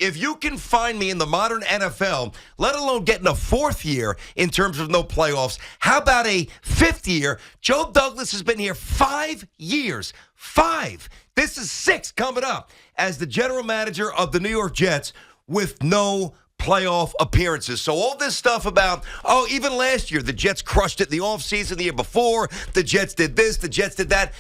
If you can find me in the modern NFL, let alone getting a fourth year in terms of no playoffs, how about a fifth year? Joe Douglas has been here 5 years. 5. This is 6 coming up as the general manager of the New York Jets with no playoff appearances. So all this stuff about, even last year, the Jets crushed it in the offseason the year before. The Jets did this, the Jets did that.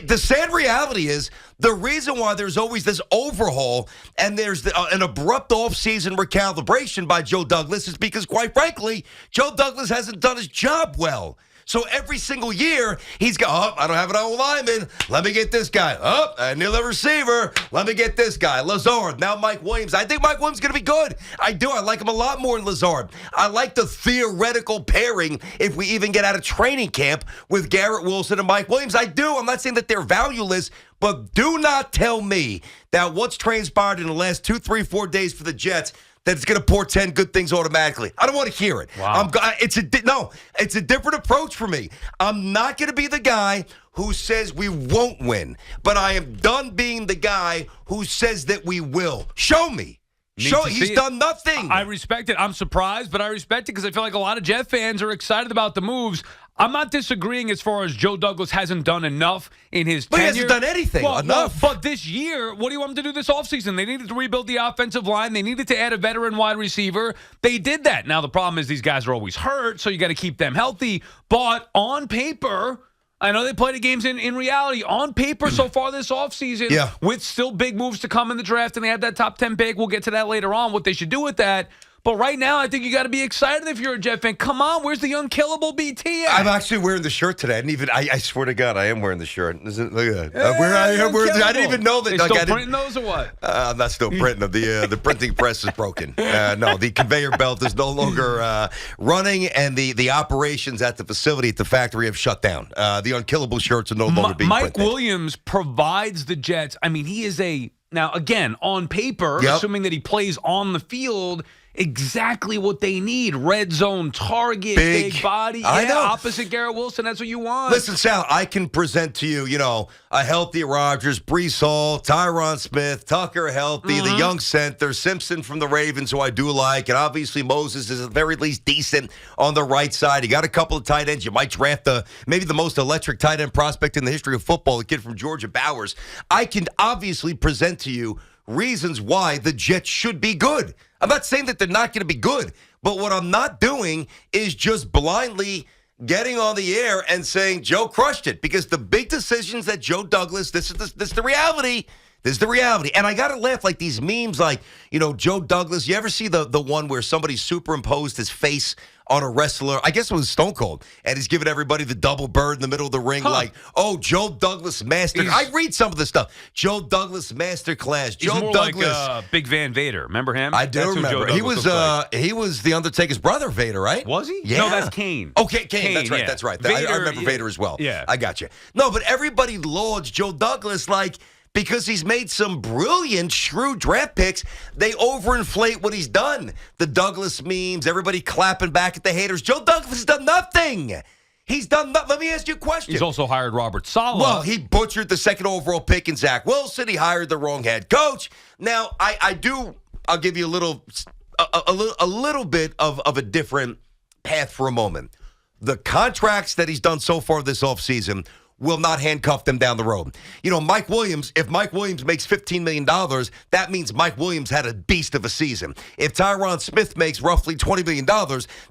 The sad reality is the reason why there's always this overhaul and there's an abrupt offseason recalibration by Joe Douglas is because, quite frankly, Joe Douglas hasn't done his job well. So every single year, he's got, I don't have an old lineman. Let me get this guy. I need a receiver. Let me get this guy. Lazard. Now Mike Williams. I think Mike Williams is going to be good. I do. I like him a lot more than Lazard. I like the theoretical pairing if we even get out of training camp with Garrett Wilson and Mike Williams. I do. I'm not saying that they're valueless, but do not tell me that what's transpired in the last 2, 3, 4 days for the Jets that it's going to portend good things automatically. I don't want to hear it. Wow. It's a different approach for me. I'm not going to be the guy who says we won't win, but I am done being the guy who says that we will. Show me. He's done nothing. I respect it. I'm surprised, but I respect it because I feel like a lot of Jet fans are excited about the moves. I'm not disagreeing as far as Joe Douglas hasn't done enough in his tenure. He hasn't done anything enough. But this year, what do you want him to do this offseason? They needed to rebuild the offensive line. They needed to add a veteran wide receiver. They did that. Now, the problem is these guys are always hurt, so you got to keep them healthy. But on paper, I know they play the games in reality. On paper so far this offseason, with still big moves to come in the draft, and they have that top 10 pick. We'll get to that later on, what they should do with that. But right now, I think you got to be excited if you're a Jet fan. Come on, where's the unkillable BT at? I'm actually wearing the shirt today. I swear to God, I am wearing the shirt. Look at that. I didn't even know that. They still printing those or what? I'm not still printing them. The printing press is broken. No, the conveyor belt is no longer running, and the operations at the facility, at the factory, have shut down. The unkillable shirts are no longer being printed. Mike Williams provides the Jets. I mean, he is now, again, on paper, assuming that he plays on the field, exactly what they need. Red zone target, big body. I know. Opposite Garrett Wilson. That's what you want. Listen, Sal, I can present to you, a healthy Rodgers, Breece Hall, Tyron Smith, Tucker healthy, the young center, Simpson from the Ravens, who I do like, and obviously Moses is at the very least decent on the right side. You got a couple of tight ends. You might draft maybe the most electric tight end prospect in the history of football, the kid from Georgia, Bowers. I can obviously present to you reasons why the Jets should be good. I'm not saying that they're not going to be good, but what I'm not doing is just blindly getting on the air and saying Joe crushed it, because the big decisions that Joe Douglas, this is the reality. This is the reality. And I got to laugh, like these memes like, Joe Douglas. You ever see the one where somebody superimposed his face on a wrestler? I guess it was Stone Cold. And he's giving everybody the double bird in the middle of the ring like, Joe Douglas master. I read some of the stuff. Joe Douglas masterclass. He's Joe more Douglas. Like Big Van Vader. Remember him? I do remember. He was the Undertaker's brother, Vader, right? Was he? Yeah. No, that's Kane. Okay, Kane. That's right. Yeah. That's right. Vader, I remember Vader as well. Yeah. I got you. No, but everybody lauds Joe Douglas because he's made some brilliant, shrewd draft picks. They overinflate what he's done. The Douglas memes, everybody clapping back at the haters. Joe Douglas has done nothing. He's done nothing. Let me ask you a question. He's also hired Robert Saleh. Well, he butchered the second overall pick in Zach Wilson. He hired the wrong head coach. Now, I'll give you a little bit of a different path for a moment. The contracts that he's done so far this offseason will not handcuff them down the road. Mike Williams, if Mike Williams makes $15 million, that means Mike Williams had a beast of a season. If Tyron Smith makes roughly $20 million,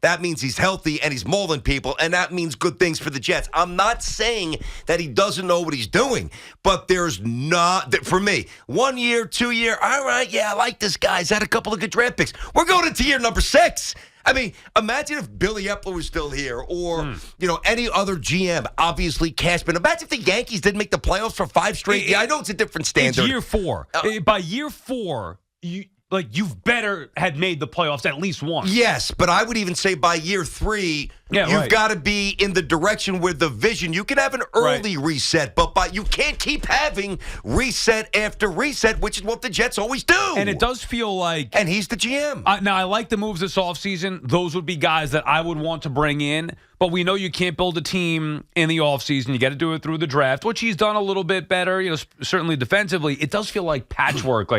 that means he's healthy and he's mauling people, and that means good things for the Jets. I'm not saying that he doesn't know what he's doing, but there's not, for me, 1 year, 2 year, all right, I like this guy. He's had a couple of good draft picks. We're going into year number 6. I mean, imagine if Billy Epler was still here or, any other GM, obviously Cashman. Imagine if the Yankees didn't make the playoffs for 5 straight years. I know it's a different standard. It's year 4. By year 4, you've better had made the playoffs at least once. Yes, but I would even say by year 3, you've got to be in the direction where the vision. You can have an early reset, but you can't keep having reset after reset, which is what the Jets always do. And it does feel like... And he's the GM. Now, I like the moves this offseason. Those would be guys that I would want to bring in. But we know you can't build a team in the offseason. You got to do it through the draft, which he's done a little bit better, certainly defensively. It does feel like patchwork,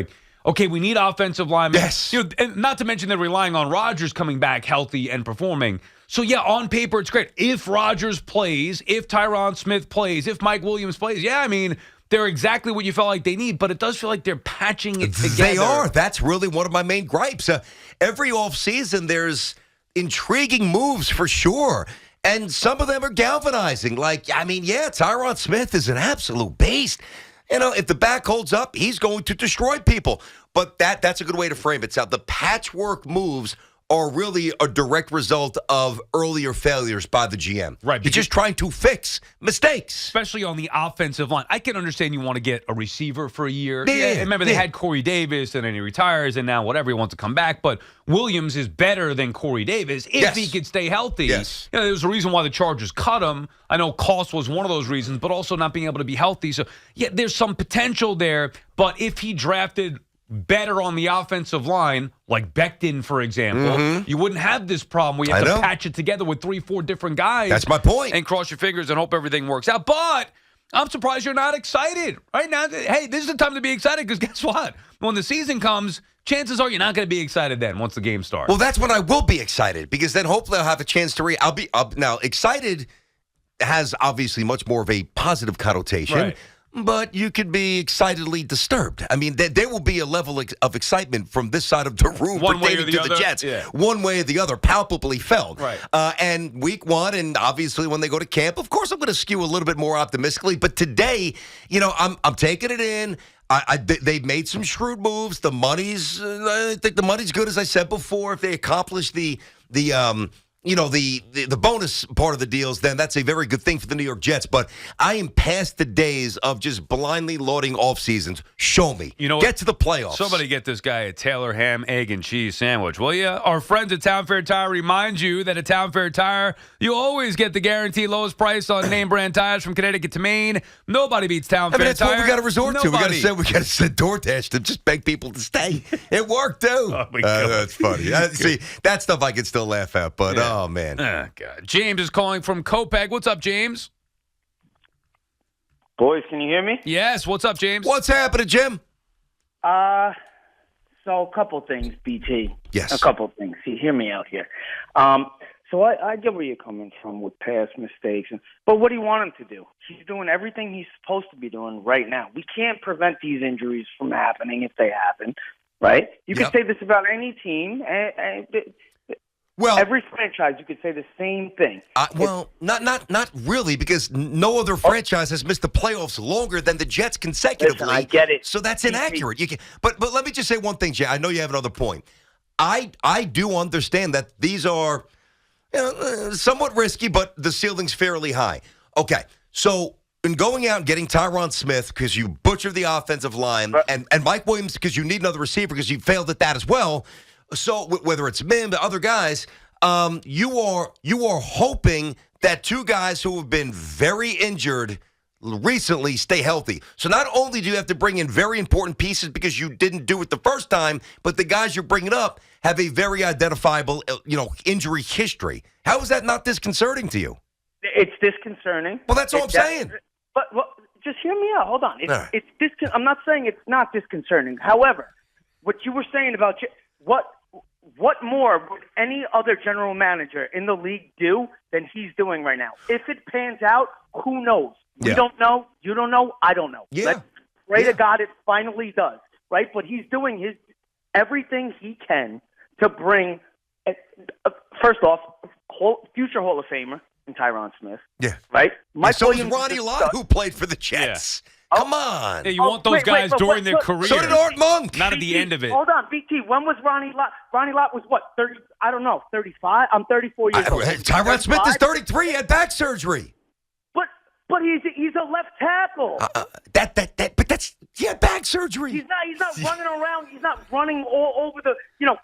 okay, we need offensive linemen. Yes. And not to mention they're relying on Rodgers coming back healthy and performing. So, yeah, on paper, it's great. If Rodgers plays, if Tyron Smith plays, if Mike Williams plays, yeah, I mean, they're exactly what you felt like they need, but it does feel like they're patching it together. They are. That's really one of my main gripes. Every offseason, there's intriguing moves for sure. And some of them are galvanizing. Tyron Smith is an absolute beast. If the back holds up, he's going to destroy people. But that's a good way to frame it. So the patchwork moves are really a direct result of earlier failures by the GM. Right. You're just trying to fix mistakes. Especially on the offensive line. I can understand you want to get a receiver for a year. Yeah, remember, they had Corey Davis, and then he retires, and now whatever, he wants to come back. But Williams is better than Corey Davis if he could stay healthy. Yes. There was a reason why the Chargers cut him. I know cost was one of those reasons, but also not being able to be healthy. So, yeah, there's some potential there. But if he drafted better on the offensive line, like Becton, for example, you wouldn't have this problem where you have to patch it together with 3-4 different guys. That's my point. And cross your fingers and hope everything works out. But I'm surprised you're not excited right now. Hey, this is the time to be excited because guess what? When the season comes, chances are you're not going to be excited then once the game starts. Well, that's when I will be excited because then hopefully I'll have a chance to now, excited has obviously much more of a positive connotation. Right. But you could be excitedly disturbed. I mean, there will be a level of excitement from this side of the room pertaining to the Jets. Yeah. One way or the other, palpably felt. Right. And week one, and obviously when they go to camp, of course I'm going to skew a little bit more optimistically. But today, I'm taking it in. They've made some shrewd moves. The money's, I think the money's good, as I said before. If they accomplish the bonus part of the deals, then that's a very good thing for the New York Jets. But I am past the days of just blindly loading off seasons. Show me. Get to the playoffs. Somebody get this guy a Taylor ham, egg, and cheese sandwich, will you? Our friends at Town Fair Tire remind you that at Town Fair Tire, you always get the guaranteed lowest price on name brand tires from Connecticut to Maine. Nobody beats Town Fair Tire. That's what we got to resort to. We got to send DoorDash to just beg people to stay. It worked too. That's funny. See, that stuff I can still laugh at, but oh man. Oh, God. James is calling from Copeg. What's up, James? Boys, can you hear me? Yes. What's up, James? What's happening, Jim? So a couple things, BT. Yes. A couple things. See, hear me out here. So I get where you're coming from with past mistakes, but what do you want him to do? He's doing everything he's supposed to be doing right now. We can't prevent these injuries from happening if they happen, right? You can say this about any team. Well, every franchise, you could say the same thing. Not really, because no other franchise has missed the playoffs longer than the Jets consecutively. Listen, I get it. So that's inaccurate. But let me just say one thing, Jay. I know you have another point. I do understand that these are somewhat risky, but the ceiling's fairly high. Okay, so in going out and getting Tyron Smith because you butchered the offensive line, and Mike Williams because you need another receiver because you failed at that as well. So whether it's Mim, the other guys, you are hoping that two guys who have been very injured recently stay healthy. So not only do you have to bring in very important pieces because you didn't do it the first time, but the guys you're bringing up have a very identifiable, injury history. How is that not disconcerting to you? It's disconcerting. Well, that's all I'm saying. But just hear me out. Hold on. I'm not saying it's not disconcerting. However, what you were saying about what more would any other general manager in the league do than he's doing right now? If it pans out, who knows? We don't know. You don't know. I don't know. Yeah. Let's pray to God it finally does, right? But he's doing everything he can to bring, first off, future Hall of Famer in Tyron Smith. Yeah. Right? Mike Williams is Ronnie Lott, who played for the Jets. Yeah. Come on. Yeah, you want those guys during their career. So did Art Monk. Not at the end of it. Hold on, BT. When was Ronnie Lott? Ronnie Lott was what, 30? I don't know, 35? I'm 34 years old. Tyron Smith is 33. He had back surgery. But he's a left tackle. He had back surgery. He's not running around. He's not running all over the,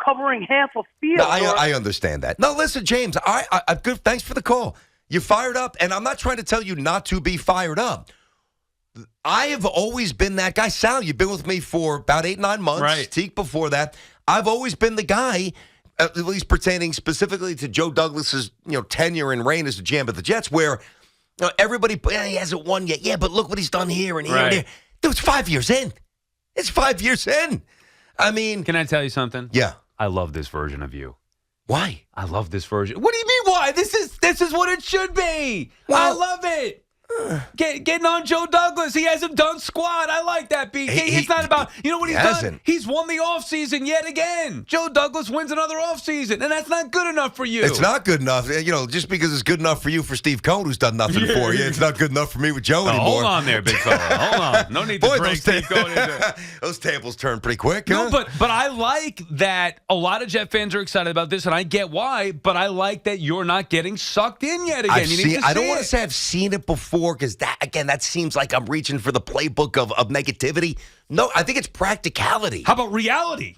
covering half a field. No, I understand that. No, listen, James, I good. Thanks for the call. You fired up, and I'm not trying to tell you not to be fired up. I have always been that guy. Sal, you've been with me for about 8-9 months. Right. Teak before that. I've always been the guy, at least pertaining specifically to Joe Douglas's tenure and reign as the GM of the Jets, where everybody, he hasn't won yet. Yeah, but look what he's done here and here and there. Dude, it's 5 years in. It's 5 years in. I mean, Can I tell you something? yeah. I love this version of you. Why? I love this version. What do you mean why? This is what it should be. I love it. Getting on Joe Douglas. He hasn't done squat. I like that, BK. It's not about, you know what he's done? He's won the offseason yet again. Joe Douglas wins another offseason, and that's not good enough for you. It's not good enough. You know, just because it's good enough for you for Steve Cohn, who's done nothing for you, it's not good enough for me with Joe anymore. Hold on there, big fella. Hold on. No need to break Steve Cohn into those tables turn pretty quick. No, but I like that a lot of Jet fans are excited about this, and I get why, but I like that you're not getting sucked in yet again. I don't want to say I've seen it before because that seems like I'm reaching for the playbook of negativity. No, I think it's practicality. How about reality?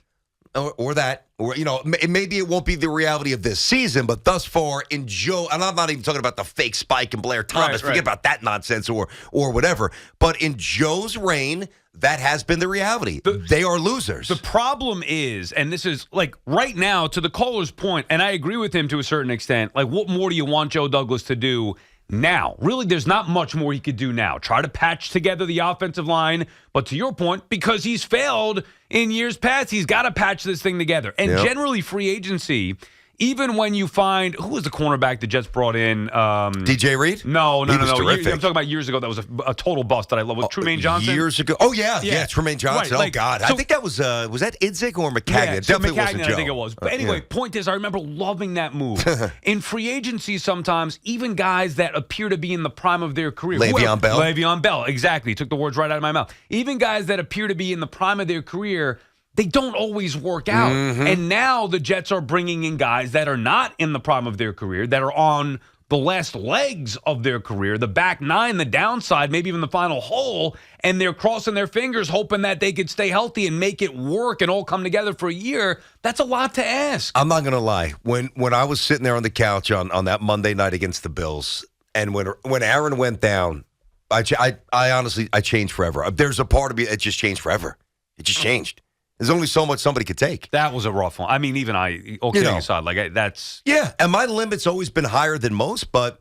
Or that, or, you know, maybe it won't be the reality of this season, but thus far in Joe, and I'm not even talking about the fake spike and Blair Thomas, forget about that nonsense or whatever, but in Joe's reign, that has been the reality. They are losers. The problem is, and this is like right now to the caller's point, and I agree with him to a certain extent, like what more do you want Joe Douglas to do now? Really, there's not much more he could do now. Try to patch together the offensive line. But to your point, because he's failed in years past, he's got to patch this thing together. And generally, free agency, even when you find, who was the cornerback the Jets brought in? DJ Reed? No. I'm talking about years ago. That was a total bust that I love. Was Trumaine Johnson? Years ago. Oh, yeah, Trumaine Johnson. Right, oh, God. I think that was that Idzik or McCagnon? Yeah, it definitely McCagnon, wasn't Joe. I think it was. But anyway, point is, I remember loving that move. In free agency, sometimes, even guys that appear to be in the prime of their career. Le'Veon Bell, exactly. Took the words right out of my mouth. Even guys that appear to be in the prime of their career, they don't always work out. And now the Jets are bringing in guys that are not in the prime of their career, that are on the last legs of their career, the back nine, the downside, maybe even the final hole, and they're crossing their fingers hoping that they could stay healthy and make it work and all come together for a year. That's a lot to ask. I'm not going to lie. When I was sitting there on the couch on that Monday night against the Bills, and when Aaron went down, I honestly changed forever. There's a part of me that just changed forever. It just changed. There's only so much somebody could take. That was a rough one. I mean, even aside, like that's... Yeah, and my limit's always been higher than most, but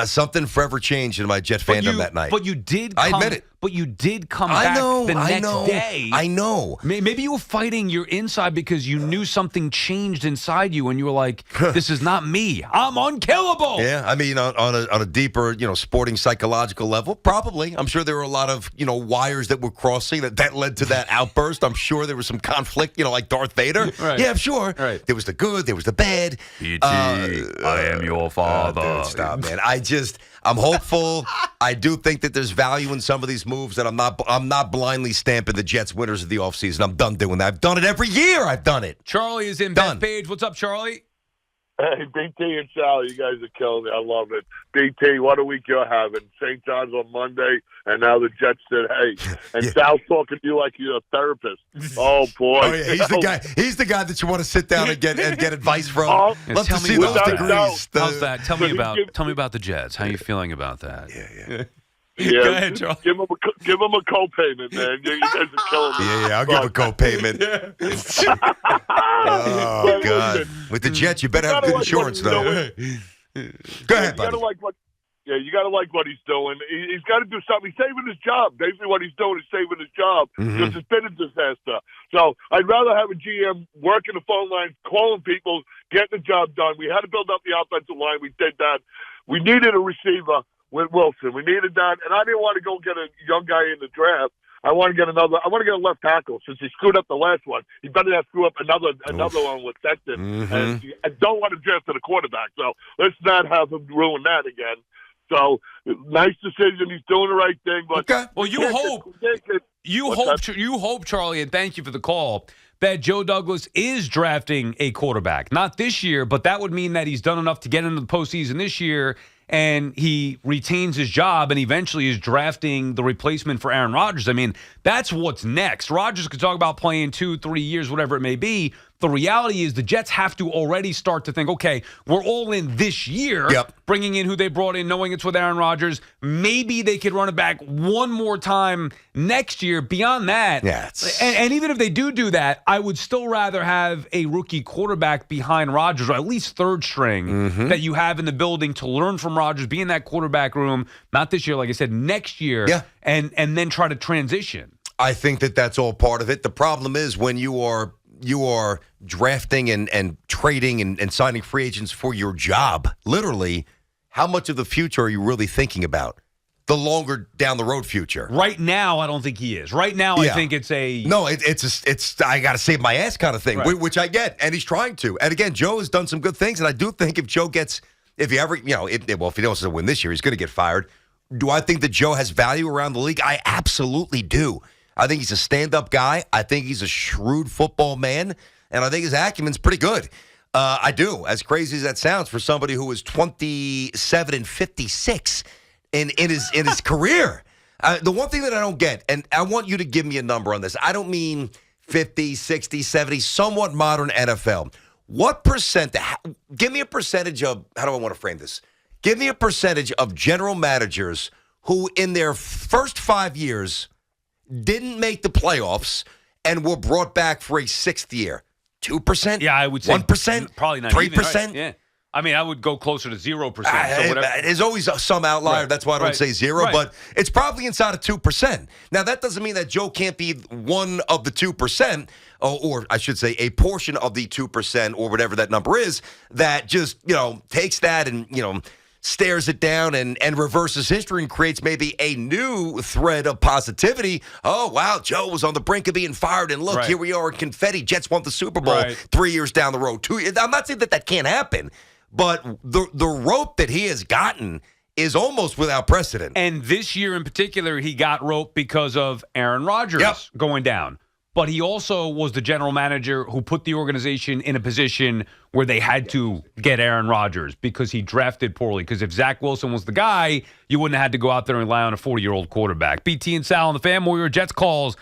something forever changed in my Jet fandom that night. But you did I admit it. But you did come back the next day. I know. Maybe you were fighting your inside because you knew something changed inside you, and you were like, "This is not me. I'm unkillable." Yeah, I mean, on a deeper, sporting psychological level, probably. I'm sure there were a lot of, wires that were crossing that led to that outburst. I'm sure there was some conflict, like Darth Vader. Right. Yeah, I'm sure. Right. There was the good, there was the bad. E.T., I am your father. Dude, stop, man. I'm hopeful. I do think that there's value in some of these moves, that I'm not blindly stamping the Jets winners of the offseason. I'm done doing that. I've done it every year. I've done it. Charlie is in Bethpage. What's up, Charlie? Hey, BT and Sal, you guys are killing me. I love it. BT, what a week you're having. St. John's on Monday, and now the Jets said, hey. And Sal's talking to you like you're a therapist. Oh, boy. Oh, yeah. He's the guy that you want to sit down and get advice from. Love to see those degrees. How's that? Tell me about the Jets. How are you feeling about that? Yeah. Yeah, go ahead, Charlie. Give him a co-payment, man. You guys are killing me. Yeah, I'll give a co-payment. Oh, God. With the Jets, you better have good insurance, though. Go ahead, buddy. You got to like what he's doing. He's got to do something. He's saving his job. Basically, what he's doing is saving his job because it's been a disaster. So I'd rather have a GM working the phone lines, calling people, getting the job done. We had to build up the offensive line. We did that. We needed a receiver with Wilson. We needed that, and I didn't want to go get a young guy in the draft. I want to get a left tackle since he screwed up the last one. He better not screw up another one with Sexton. And I don't want to draft to the quarterback, so let's not have him ruin that again. So nice decision. He's doing the right thing. But okay. Well, you hope, Charlie, and thank you for the call, that Joe Douglas is drafting a quarterback. Not this year, but that would mean that he's done enough to get into the postseason this year, and he retains his job and eventually is drafting the replacement for Aaron Rodgers. I mean, that's what's next. Rodgers could talk about playing 2-3 years, whatever it may be. The reality is the Jets have to already start to think, okay, we're all in this year, bringing in who they brought in, knowing it's with Aaron Rodgers. Maybe they could run it back one more time next year. Beyond that, and even if they do that, I would still rather have a rookie quarterback behind Rodgers, or at least third string, that you have in the building to learn from Rodgers, be in that quarterback room, not this year, like I said, next year, and then try to transition. I think that that's all part of it. The problem is when you are drafting and trading and signing free agents for your job, literally, how much of the future are you really thinking about? The longer down the road future. Right now, I don't think he is. Right now, I think it's a... No, it's I got to save my ass kind of thing, Right. which I get, and he's trying to. And again, Joe has done some good things, and I do think if Joe gets, if he doesn't win this year, he's going to get fired. Do I think that Joe has value around the league? I absolutely do. I think he's a stand-up guy. I think he's a shrewd football man, and I think his acumen's pretty good. I do, as crazy as that sounds for somebody who was 27 and 56 in his career. The one thing that I don't get, and I want you to give me a number on this. I don't mean 50, 60, 70, somewhat modern NFL. What percent, give me a percentage of, how do I want to frame this? Give me a percentage of general managers who in their first 5 years didn't make the playoffs and were brought back for a sixth year. 2%? Yeah, I would say 1%? Probably not 3%? even, right? Yeah. I mean, I would go closer to 0%. So whatever. There's always some outlier. Right. That's why I don't Right. say 0, Right. but it's probably inside of 2%. Now, that doesn't mean that Joe can't be one of the 2%, or I should say a portion of the 2% or whatever that number is, that just, takes that and, stares it down and reverses history and creates maybe a new thread of positivity. Oh, wow, Joe was on the brink of being fired, and look, Right. here we are in confetti. Jets won the Super Bowl Right. 3 years down the road. I'm not saying that can't happen, but the rope that he has gotten is almost without precedent. And this year in particular, he got roped because of Aaron Rodgers Yep. going down. But he also was the general manager who put the organization in a position where they had to get Aaron Rodgers because he drafted poorly. Because if Zach Wilson was the guy, you wouldn't have had to go out there and rely on a 40-year-old quarterback. BT and Sal on the Fan, more your Jets calls